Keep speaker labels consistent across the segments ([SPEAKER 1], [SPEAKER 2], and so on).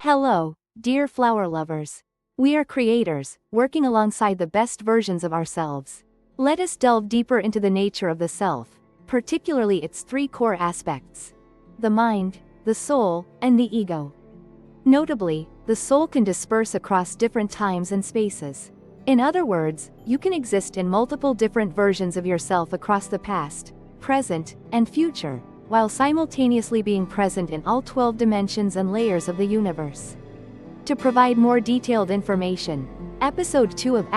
[SPEAKER 1] Hello, dear flower lovers. We are creators, working alongside the best versions of ourselves. Let us delve deeper into the nature of the self, particularly its three core aspects: the mind, the soul, and the ego. Notably, the soul can disperse across different times and spaces. In other words, you can exist in multiple different versions of yourself across the past, present, and future, while simultaneously being present in all 12 dimensions and layers of the universe. To provide more detailed information, Episode 2 of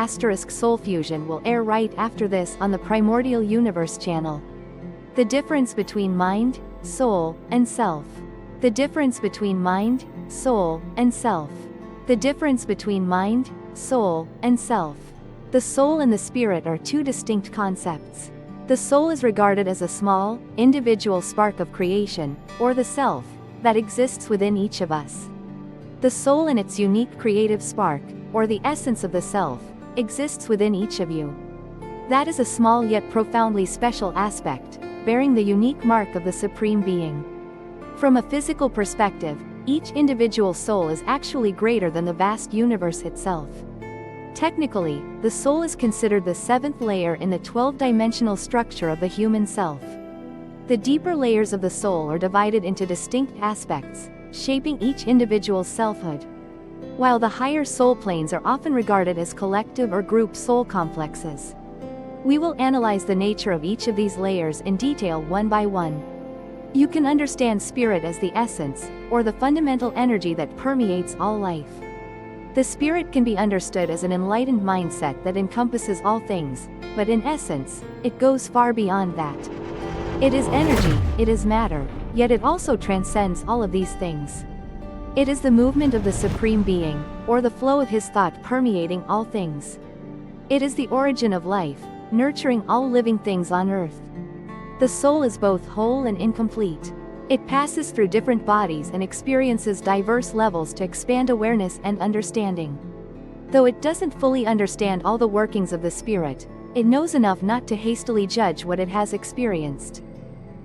[SPEAKER 1] Soul Fusion will air right after this on the Primordial Universe channel. The difference between mind, soul, and self. The difference between mind, soul, and self. The difference between mind, soul, and self. The soul and the spirit are two distinct concepts. The soul is regarded as a small, individual spark of creation, or the self, that exists within each of us. The soul and its unique creative spark, or the essence of the self, exists within each of you. That is a small yet profoundly special aspect, bearing the unique mark of the Supreme Being. From a physical perspective, each individual soul is actually greater than the vast universe itself. Technically, the soul is considered the seventh layer in the 12-dimensional structure of the human self. The deeper layers of the soul are divided into distinct aspects, shaping each individual's selfhood. While the higher soul planes are often regarded as collective or group soul complexes. We will analyze the nature of each of these layers in detail one by one. You can understand spirit as the essence, or the fundamental energy that permeates all life. The spirit can be understood as an enlightened mindset that encompasses all things, but in essence, it goes far beyond that. It is energy, it is matter, yet it also transcends all of these things. It is the movement of the Supreme Being, or the flow of his thought permeating all things. It is the origin of life, nurturing all living things on earth. The soul is both whole and incomplete. It passes through different bodies and experiences diverse levels to expand awareness and understanding. Though it doesn't fully understand all the workings of the spirit, it knows enough not to hastily judge what it has experienced.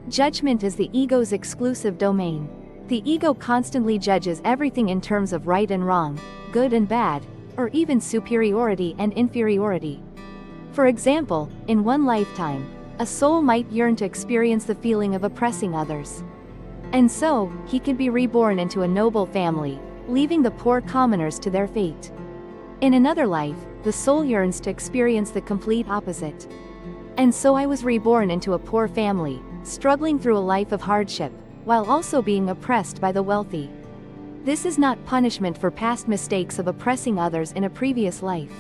[SPEAKER 1] Judgment is the ego's exclusive domain. The ego constantly judges everything in terms of right and wrong, good and bad, or even superiority and inferiority. For example, in one lifetime, a soul might yearn to experience the feeling of oppressing others. And so, he could be reborn into a noble family, leaving the poor commoners to their fate. In another life, the soul yearns to experience the complete opposite. And so I was reborn into a poor family, struggling through a life of hardship, while also being oppressed by the wealthy. This is not punishment for past mistakes of oppressing others in a previous life.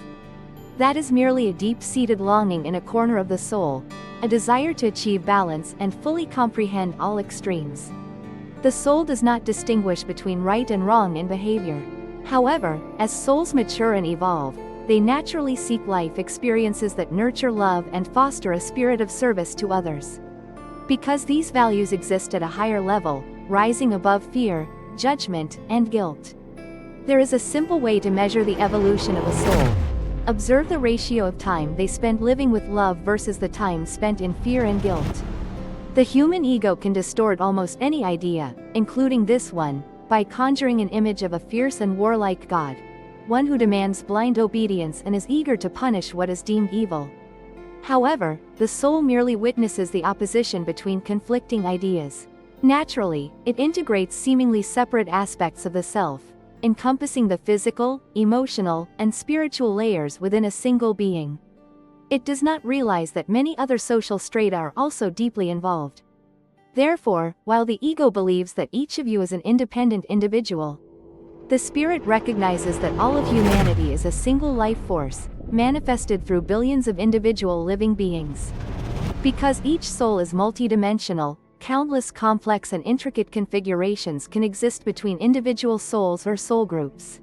[SPEAKER 1] That is merely a deep-seated longing in a corner of the soul, a desire to achieve balance and fully comprehend all extremes. The soul does not distinguish between right and wrong in behavior. However, as souls mature and evolve, they naturally seek life experiences that nurture love and foster a spirit of service to others. Because these values exist at a higher level, rising above fear, judgment, and guilt. There is a simple way to measure the evolution of a soul. Observe the ratio of time they spend living with love versus the time spent in fear and guilt. The human ego can distort almost any idea, including this one, by conjuring an image of a fierce and warlike God, one who demands blind obedience and is eager to punish what is deemed evil. However, the soul merely witnesses the opposition between conflicting ideas. Naturally, it integrates seemingly separate aspects of the self, encompassing the physical, emotional, and spiritual layers within a single being. It does not realize that many other social strata are also deeply involved. Therefore, while the ego believes that each of you is an independent individual, the spirit recognizes that all of humanity is a single life force, manifested through billions of individual living beings. Because each soul is multidimensional, countless complex and intricate configurations can exist between individual souls or soul groups.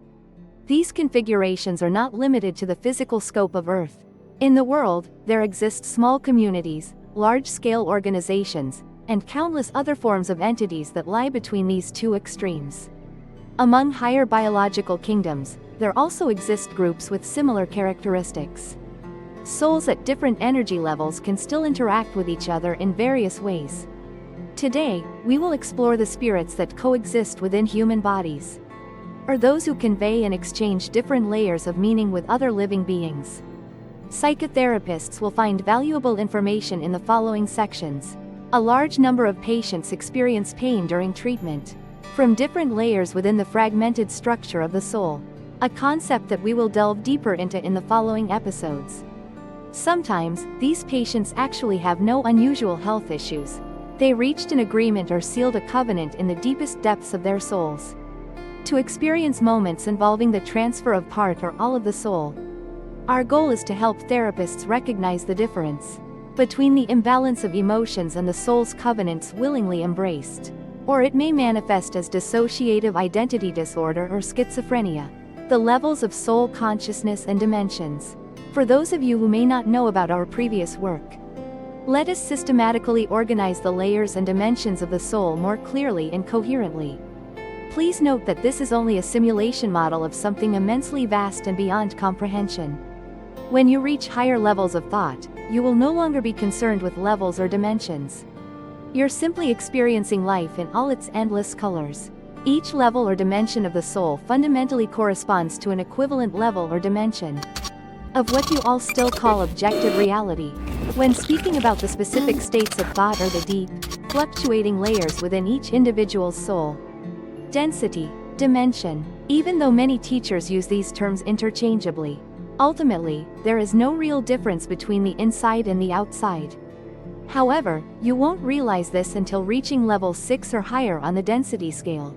[SPEAKER 1] These configurations are not limited to the physical scope of Earth. In the world, there exist small communities, large-scale organizations, and countless other forms of entities that lie between these two extremes. Among higher biological kingdoms, there also exist groups with similar characteristics. Souls at different energy levels can still interact with each other in various ways. Today, we will explore the spirits that coexist within human bodies. or those who convey and exchange different layers of meaning with other living beings. Psychotherapists will find valuable information in the following sections. A large number of patients experience pain during treatment, from different layers within the fragmented structure of the soul, a concept that we will delve deeper into in the following episodes. Sometimes, these patients actually have no unusual health issues. They reached an agreement or sealed a covenant in the deepest depths of their souls. To experience moments involving the transfer of part or all of the soul. Our goal is to help therapists recognize the difference between the imbalance of emotions and the soul's covenants willingly embraced. Or it may manifest as dissociative identity disorder or schizophrenia. The levels of soul consciousness and dimensions. For those of you who may not know about our previous work, let us systematically organize the layers and dimensions of the soul more clearly and coherently. Please note that this is only a simulation model of something immensely vast and beyond comprehension. When you reach higher levels of thought, you will no longer be concerned with levels or dimensions. You're simply experiencing life in all its endless colors. Each level or dimension of the soul fundamentally corresponds to an equivalent level or dimension of what you all still call objective reality. When speaking about the specific states of thought or the deep, fluctuating layers within each individual's soul. Density, dimension. Even though many teachers use these terms interchangeably, ultimately, there is no real difference between the inside and the outside. However, you won't realize this until reaching level 6 or higher on the density scale.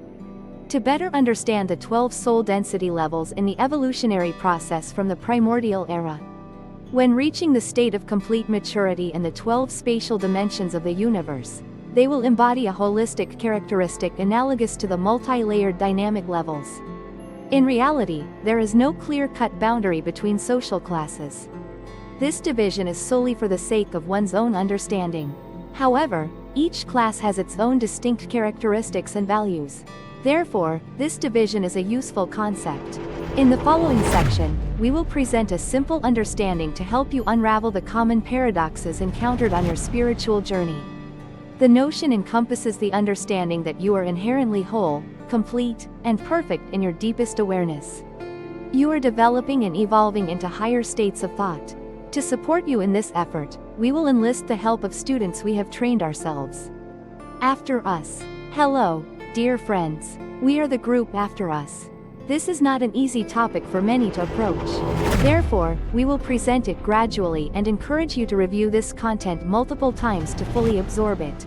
[SPEAKER 1] To better understand the 12 soul density levels in the evolutionary process from the primordial era, when reaching the state of complete maturity and the 12 spatial dimensions of the universe, they will embody a holistic characteristic analogous to the multi-layered dynamic levels. In reality, there is no clear-cut boundary between social classes. This division is solely for the sake of one's own understanding. However, each class has its own distinct characteristics and values. Therefore, this division is a useful concept. In the following section, we will present a simple understanding to help you unravel the common paradoxes encountered on your spiritual journey. The notion encompasses the understanding that you are inherently whole, complete, and perfect in your deepest awareness. You are developing and evolving into higher states of thought. To support you in this effort, we will enlist the help of students we have trained ourselves. After us. Hello, dear friends. We are the group after us. This is not an easy topic for many to approach. Therefore, we will present it gradually and encourage you to review this content multiple times to fully absorb it.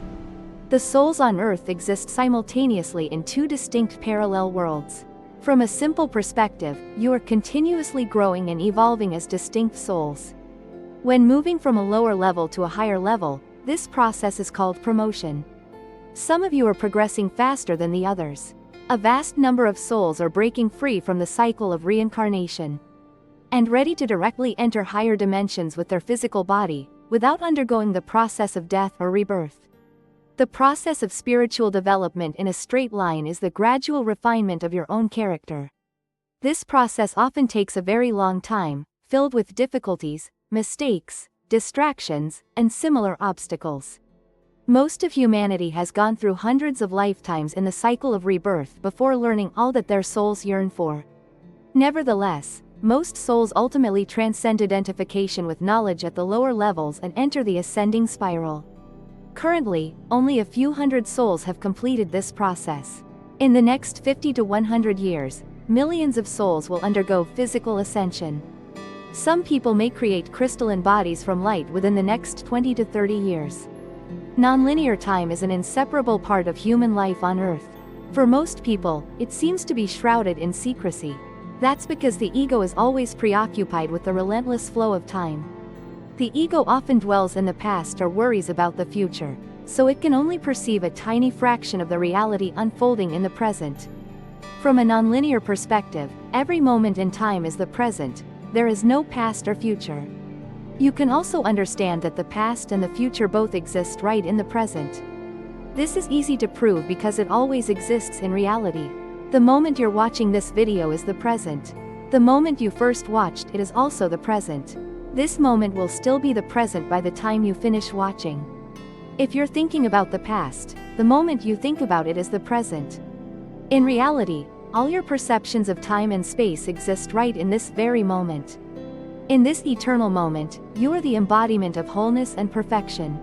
[SPEAKER 1] The souls on Earth exist simultaneously in two distinct parallel worlds. From a simple perspective, you are continuously growing and evolving as distinct souls. When moving from a lower level to a higher level, this process is called promotion. Some of you are progressing faster than the others. A vast number of souls are breaking free from the cycle of reincarnation and ready to directly enter higher dimensions with their physical body, without undergoing the process of death or rebirth. The process of spiritual development in a straight line is the gradual refinement of your own character. This process often takes a very long time, filled with difficulties, mistakes, distractions, and similar obstacles. Most of humanity has gone through hundreds of lifetimes in the cycle of rebirth before learning all that their souls yearn for. Nevertheless, most souls ultimately transcend identification with knowledge at the lower levels and enter the ascending spiral. Currently, only a few hundred souls have completed this process. In the next 50 to 100 years, millions of souls will undergo physical ascension. Some people may create crystalline bodies from light within the next 20 to 30 years. Nonlinear time is an inseparable part of human life on Earth. For most people, it seems to be shrouded in secrecy. That's because the ego is always preoccupied with the relentless flow of time. The ego often dwells in the past or worries about the future, so it can only perceive a tiny fraction of the reality unfolding in the present. From a nonlinear perspective, every moment in time is the present. There is no past or future. You can also understand that the past and the future both exist right in the present. This is easy to prove because it always exists in reality. The moment you're watching this video is the present. The moment you first watched it is also the present. This moment will still be the present by the time you finish watching. If you're thinking about the past, the moment you think about it is the present. In reality, all your perceptions of time and space exist right in this very moment. In this eternal moment, you are the embodiment of wholeness and perfection.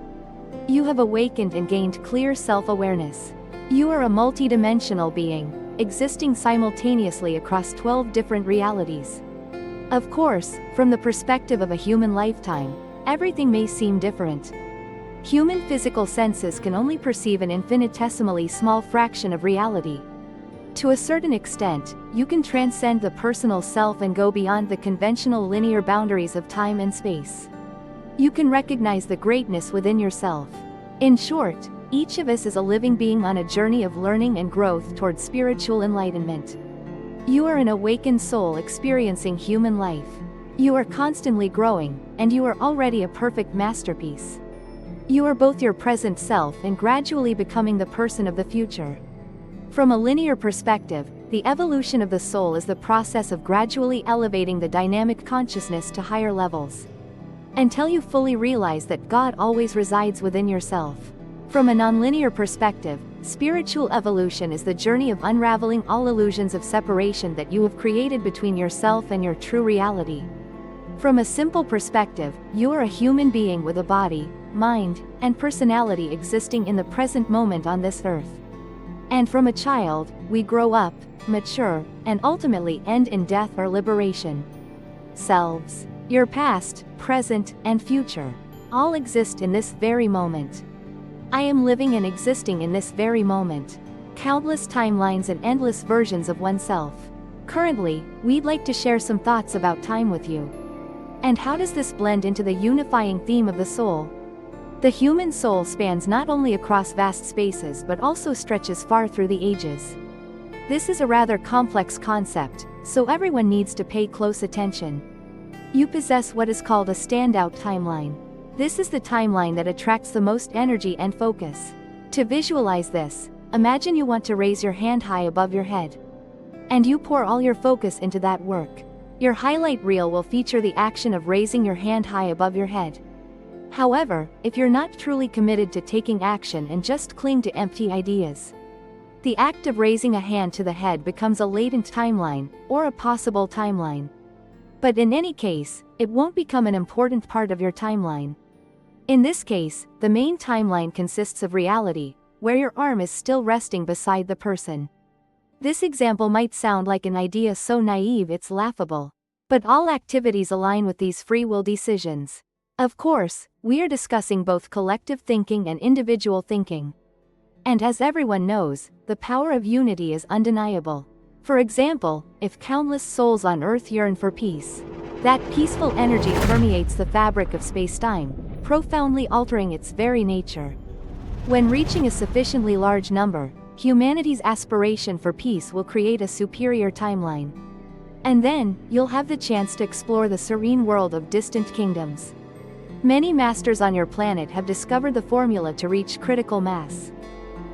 [SPEAKER 1] You have awakened and gained clear self-awareness. You are a multidimensional being, existing simultaneously across 12 different realities. Of course, from the perspective of a human lifetime, everything may seem different. Human physical senses can only perceive an infinitesimally small fraction of reality. To a certain extent, you can transcend the personal self and go beyond the conventional linear boundaries of time and space. You can recognize the greatness within yourself. In short, each of us is a living being on a journey of learning and growth towards spiritual enlightenment. You are an awakened soul experiencing human life. You are constantly growing, and you are already a perfect masterpiece. You are both your present self and gradually becoming the person of the future. From a linear perspective, the evolution of the soul is the process of gradually elevating the dynamic consciousness to higher levels, until you fully realize that God always resides within yourself. From a nonlinear perspective, spiritual evolution is the journey of unraveling all illusions of separation that you have created between yourself and your true reality. From a simple perspective, you are a human being with a body, mind, and personality existing in the present moment on this earth. And from a child, we grow up, mature, and ultimately end in death or liberation. Selves, your past, present, and future, all exist in this very moment. I am living and existing in this very moment. Countless timelines and endless versions of oneself. Currently, we'd like to share some thoughts about time with you. And how does this blend into the unifying theme of the soul? The human soul spans not only across vast spaces but also stretches far through the ages. This is a rather complex concept, so everyone needs to pay close attention. You possess what is called a standout timeline. This is the timeline that attracts the most energy and focus. To visualize this, imagine you want to raise your hand high above your head. And you pour all your focus into that work. Your highlight reel will feature the action of raising your hand high above your head. However, if you're not truly committed to taking action and just cling to empty ideas, the act of raising a hand to the head becomes a latent timeline, or a possible timeline. But in any case, it won't become an important part of your timeline. In this case, the main timeline consists of reality, where your arm is still resting beside the person. This example might sound like an idea so naive it's laughable. But all activities align with these free will decisions. Of course, we are discussing both collective thinking and individual thinking. And as everyone knows, the power of unity is undeniable. For example, if countless souls on Earth yearn for peace, that peaceful energy permeates the fabric of space-time, profoundly altering its very nature. When reaching a sufficiently large number, humanity's aspiration for peace will create a superior timeline. And then, you'll have the chance to explore the serene world of distant kingdoms. Many masters on your planet have discovered the formula to reach critical mass.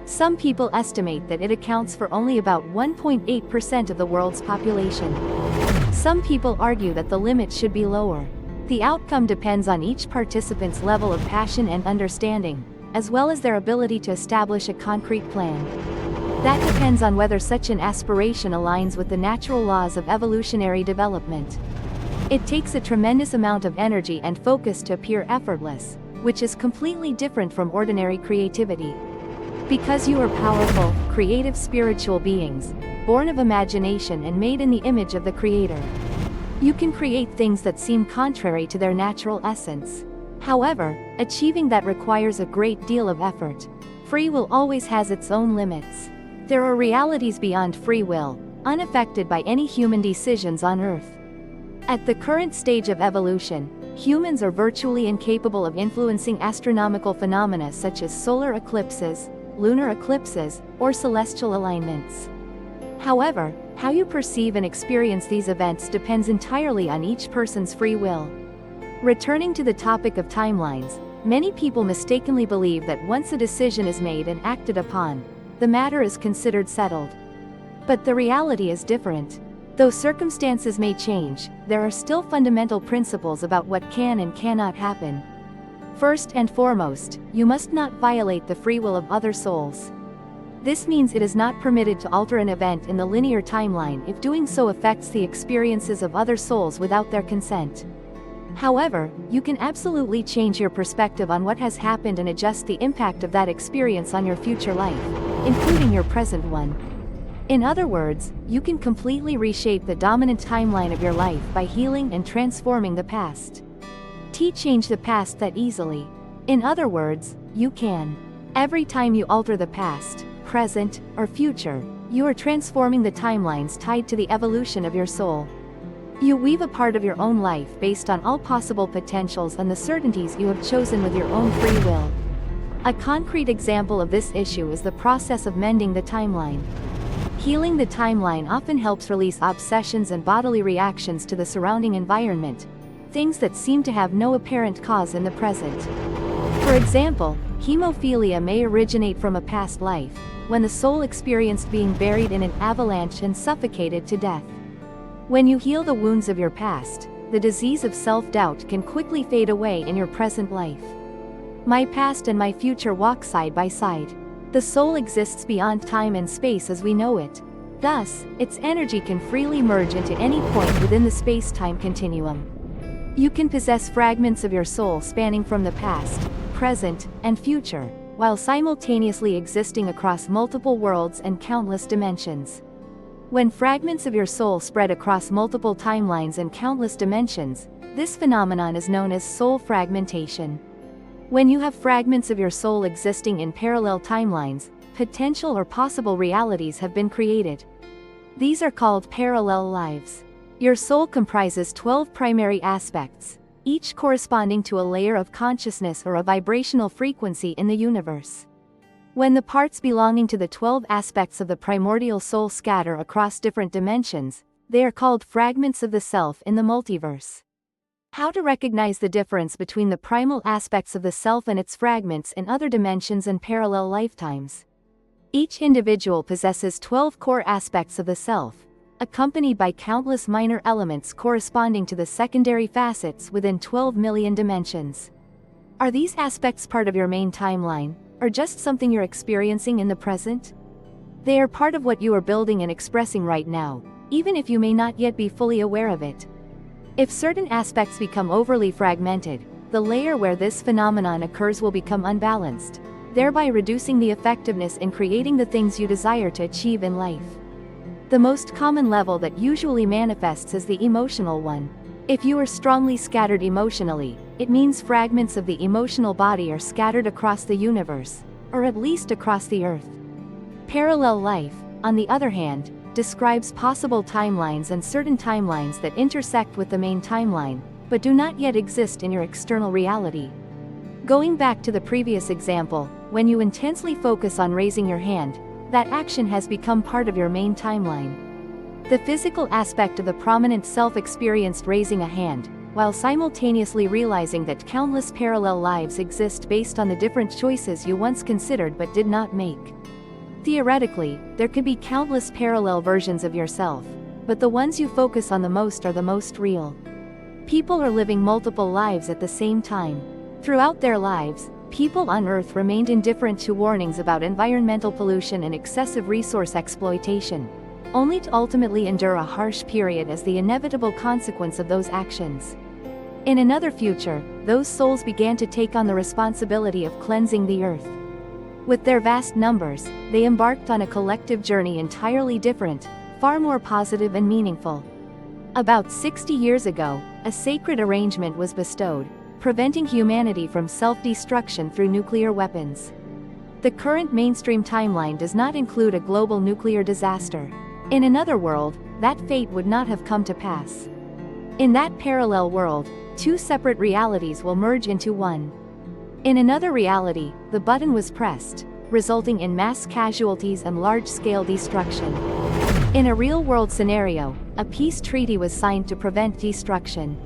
[SPEAKER 1] Some people estimate that it accounts for only about 1.8% of the world's population. Some people argue that the limit should be lower. The outcome depends on each participant's level of passion and understanding, as well as their ability to establish a concrete plan. That depends on whether such an aspiration aligns with the natural laws of evolutionary development. It takes a tremendous amount of energy and focus to appear effortless, which is completely different from ordinary creativity. Because you are powerful, creative spiritual beings, born of imagination and made in the image of the Creator, you can create things that seem contrary to their natural essence. However, achieving that requires a great deal of effort. Free will always has its own limits. There are realities beyond free will, unaffected by any human decisions on Earth. At the current stage of evolution, humans are virtually incapable of influencing astronomical phenomena such as solar eclipses, lunar eclipses, or celestial alignments. However, how you perceive and experience these events depends entirely on each person's free will. Returning to the topic of timelines, many people mistakenly believe that once a decision is made and acted upon, the matter is considered settled. But the reality is different. Though circumstances may change, there are still fundamental principles about what can and cannot happen. First and foremost, you must not violate the free will of other souls. This means it is not permitted to alter an event in the linear timeline if doing so affects the experiences of other souls without their consent. However, you can absolutely change your perspective on what has happened and adjust the impact of that experience on your future life, including your present one. In other words, you can completely reshape the dominant timeline of your life by healing and transforming the past. Change the past that easily. In other words, you can. Every time you alter the past, present, or future, you are transforming the timelines tied to the evolution of your soul. You weave a part of your own life based on all possible potentials and the certainties you have chosen with your own free will. A concrete example of this issue is the process of mending the timeline. Healing the timeline often helps release obsessions and bodily reactions to the surrounding environment, things that seem to have no apparent cause in the present. For example, hemophilia may originate from a past life, when the soul experienced being buried in an avalanche and suffocated to death. When you heal the wounds of your past, the disease of self-doubt can quickly fade away in your present life. My past and my future walk side by side. The soul exists beyond time and space as we know it. Thus, its energy can freely merge into any point within the space-time continuum. You can possess fragments of your soul spanning from the past, present, and future, while simultaneously existing across multiple worlds and countless dimensions. When fragments of your soul spread across multiple timelines and countless dimensions, this phenomenon is known as soul fragmentation. When you have fragments of your soul existing in parallel timelines, potential or possible realities have been created. These are called parallel lives. Your soul comprises 12 primary aspects, each corresponding to a layer of consciousness or a vibrational frequency in the universe. When the parts belonging to the 12 aspects of the primordial soul scatter across different dimensions, they are called fragments of the self in the multiverse. How to recognize the difference between the primal aspects of the self and its fragments in other dimensions and parallel lifetimes. Each individual possesses 12 core aspects of the self, accompanied by countless minor elements corresponding to the secondary facets within 12 million dimensions. Are these aspects part of your main timeline, or just something you're experiencing in the present? They are part of what you are building and expressing right now, even if you may not yet be fully aware of it. If certain aspects become overly fragmented, the layer where this phenomenon occurs will become unbalanced, thereby reducing the effectiveness in creating the things you desire to achieve in life. The most common level that usually manifests is the emotional one. If you are strongly scattered emotionally, it means fragments of the emotional body are scattered across the universe, or at least across the earth. Parallel life, on the other hand, describes possible timelines and certain timelines that intersect with the main timeline, but do not yet exist in your external reality. Going back to the previous example, when you intensely focus on raising your hand, that action has become part of your main timeline. The physical aspect of the prominent self experienced raising a hand, while simultaneously realizing that countless parallel lives exist based on the different choices you once considered but did not make. Theoretically, there could be countless parallel versions of yourself, but the ones you focus on the most are the most real. People are living multiple lives at the same time. Throughout their lives, people on Earth remained indifferent to warnings about environmental pollution and excessive resource exploitation, only to ultimately endure a harsh period as the inevitable consequence of those actions. In another future, those souls began to take on the responsibility of cleansing the Earth. With their vast numbers, they embarked on a collective journey entirely different, far more positive and meaningful. About 60 years ago, a sacred arrangement was bestowed, preventing humanity from self-destruction through nuclear weapons. The current mainstream timeline does not include a global nuclear disaster. In another world, that fate would not have come to pass. In that parallel world, two separate realities will merge into one. In another reality, the button was pressed, resulting in mass casualties and large-scale destruction. In a real-world scenario, a peace treaty was signed to prevent destruction.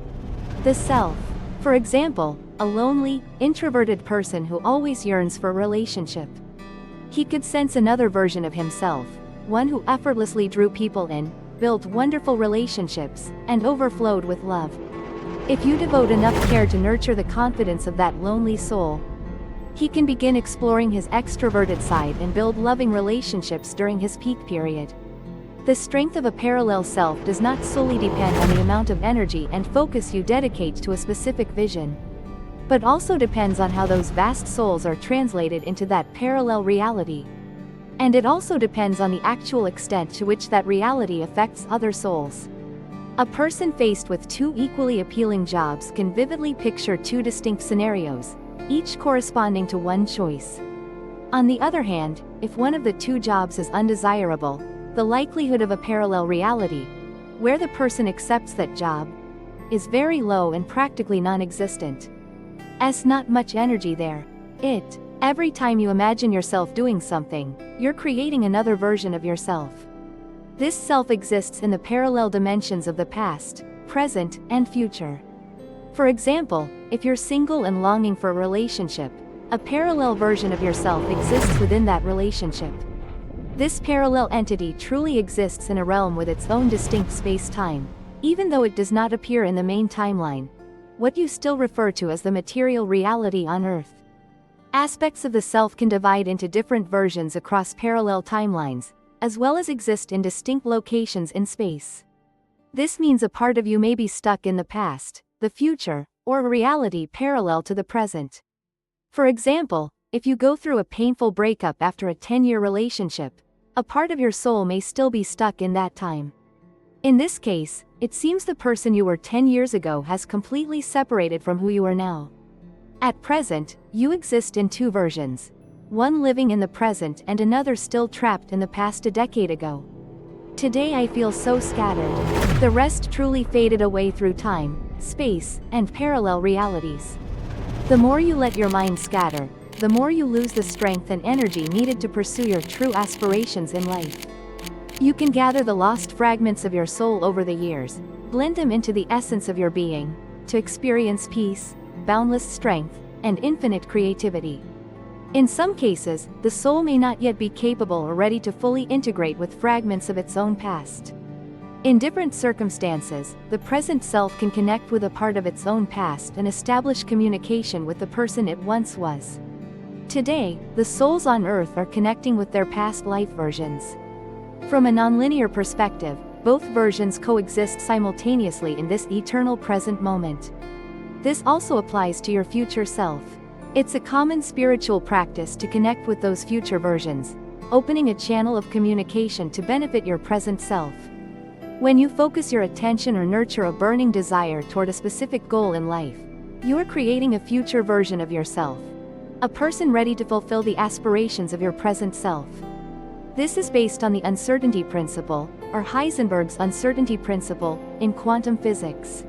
[SPEAKER 1] The self. For example, a lonely, introverted person who always yearns for a relationship. He could sense another version of himself, one who effortlessly drew people in, built wonderful relationships, and overflowed with love. If you devote enough care to nurture the confidence of that lonely soul, He can begin exploring his extroverted side and build loving relationships during his peak period. The strength of a parallel self does not solely depend on the amount of energy and focus you dedicate to a specific vision, but also depends on how those vast souls are translated into that parallel reality. And it also depends on the actual extent to which that reality affects other souls. A person faced with two equally appealing jobs can vividly picture two distinct scenarios, each corresponding to one choice. On the other hand, if one of the two jobs is undesirable, the likelihood of a parallel reality, where the person accepts that job, is very low and practically non-existent. As not much energy there. Every time you imagine yourself doing something, you're creating another version of yourself. This self exists in the parallel dimensions of the past, present, and future. For example, if you're single and longing for a relationship, a parallel version of yourself exists within that relationship. This parallel entity truly exists in a realm with its own distinct space-time, even though it does not appear in the main timeline, what you still refer to as the material reality on Earth. Aspects of the self can divide into different versions across parallel timelines, as well as exist in distinct locations in space. This means a part of you may be stuck in the past, the future, or a reality parallel to the present. For example, if you go through a painful breakup after a 10-year relationship, a part of your soul may still be stuck in that time. In this case, it seems the person you were 10 years ago has completely separated from who you are now. At present, you exist in two versions, one living in the present and another still trapped in the past a decade ago. Today I feel so scattered. The rest truly faded away through time, space, and parallel realities. The more you let your mind scatter, the more you lose the strength and energy needed to pursue your true aspirations in life. You can gather the lost fragments of your soul over the years, blend them into the essence of your being, to experience peace, boundless strength, and infinite creativity. In some cases, the soul may not yet be capable or ready to fully integrate with fragments of its own past. In different circumstances, the present self can connect with a part of its own past and establish communication with the person it once was. Today, the souls on Earth are connecting with their past life versions. From a nonlinear perspective, both versions coexist simultaneously in this eternal present moment. This also applies to your future self. It's a common spiritual practice to connect with those future versions, opening a channel of communication to benefit your present self. When you focus your attention or nurture a burning desire toward a specific goal in life, you are creating a future version of yourself, a person ready to fulfill the aspirations of your present self. This is based on the uncertainty principle, or Heisenberg's uncertainty principle, in quantum physics.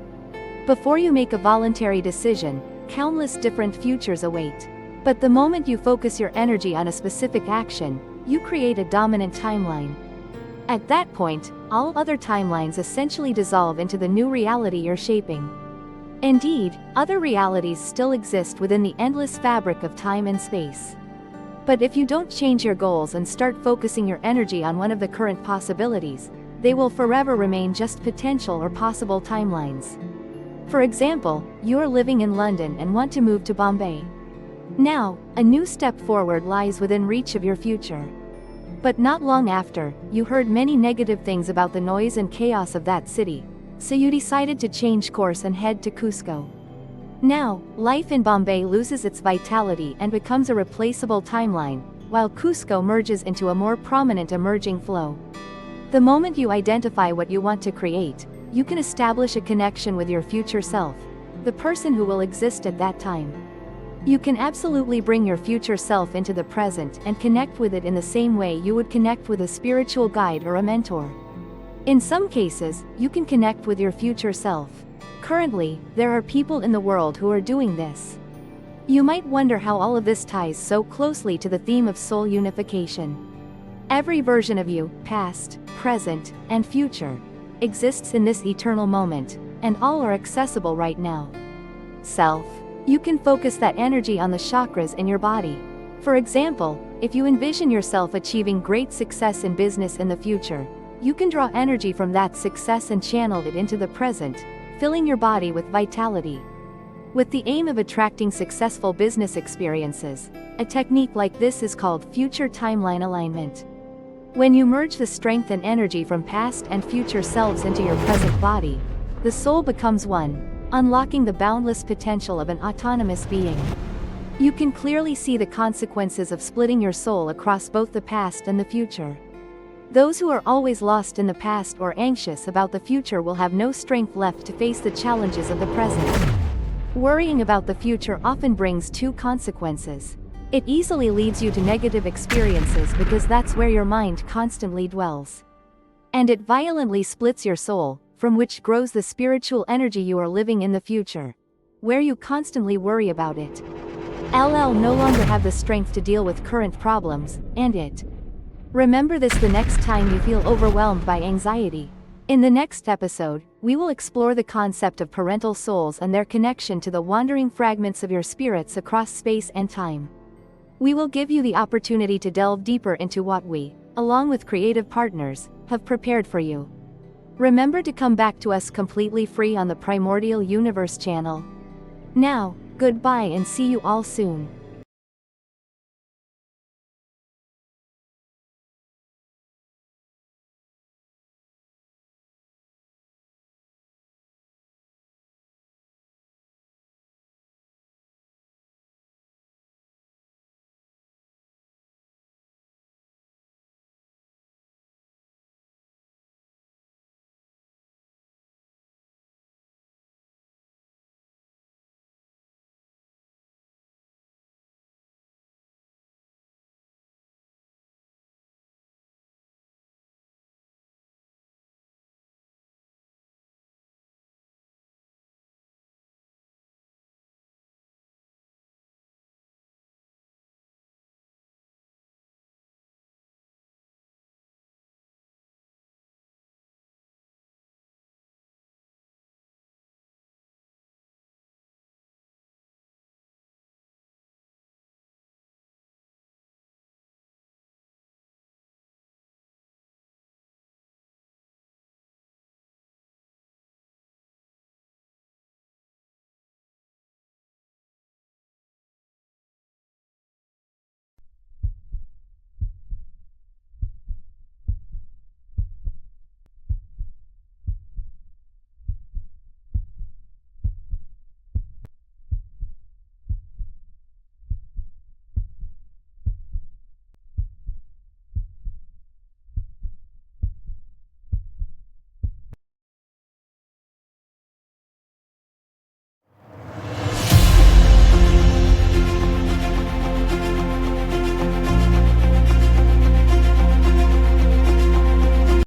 [SPEAKER 1] Before you make a voluntary decision, countless different futures await. But the moment you focus your energy on a specific action, you create a dominant timeline. At that point, all other timelines essentially dissolve into the new reality you're shaping. Indeed, other realities still exist within the endless fabric of time and space. But if you don't change your goals and start focusing your energy on one of the current possibilities, they will forever remain just potential or possible timelines. For example, you're living in London and want to move to Bombay. Now, a new step forward lies within reach of your future. But not long after, you heard many negative things about the noise and chaos of that city, so you decided to change course and head to Cusco. Now, life in Bombay loses its vitality and becomes a replaceable timeline, while Cusco merges into a more prominent emerging flow. The moment you identify what you want to create, you can establish a connection with your future self, the person who will exist at that time. You can absolutely bring your future self into the present and connect with it in the same way you would connect with a spiritual guide or a mentor. In some cases, you can connect with your future self. Currently, there are people in the world who are doing this. You might wonder how all of this ties so closely to the theme of soul unification. Every version of you, past, present, and future, exists in this eternal moment, and all are accessible right now. Self. You can focus that energy on the chakras in your body. For example, if you envision yourself achieving great success in business in the future, you can draw energy from that success and channel it into the present, filling your body with vitality. with the aim of attracting successful business experiences. A technique like this is called future timeline alignment. When you merge the strength and energy from past and future selves into your present body, the soul becomes one, unlocking the boundless potential of an autonomous being. You can clearly see the consequences of splitting your soul across both the past and the future. Those who are always lost in the past or anxious about the future will have no strength left to face the challenges of the present. Worrying about the future often brings two consequences. It easily leads you to negative experiences because that's where your mind constantly dwells. And it violently splits your soul, from which grows the spiritual energy you are living in the future, where you constantly worry about it. LL no longer have the strength to deal with current problems, and it. Remember this the next time you feel overwhelmed by anxiety. In the next episode, we will explore the concept of parental souls and their connection to the wandering fragments of your spirits across space and time. We will give you the opportunity to delve deeper into what we, along with creative partners, have prepared for you. Remember to come back to us completely free on the Primordial Universe channel. Now, goodbye and see you all soon.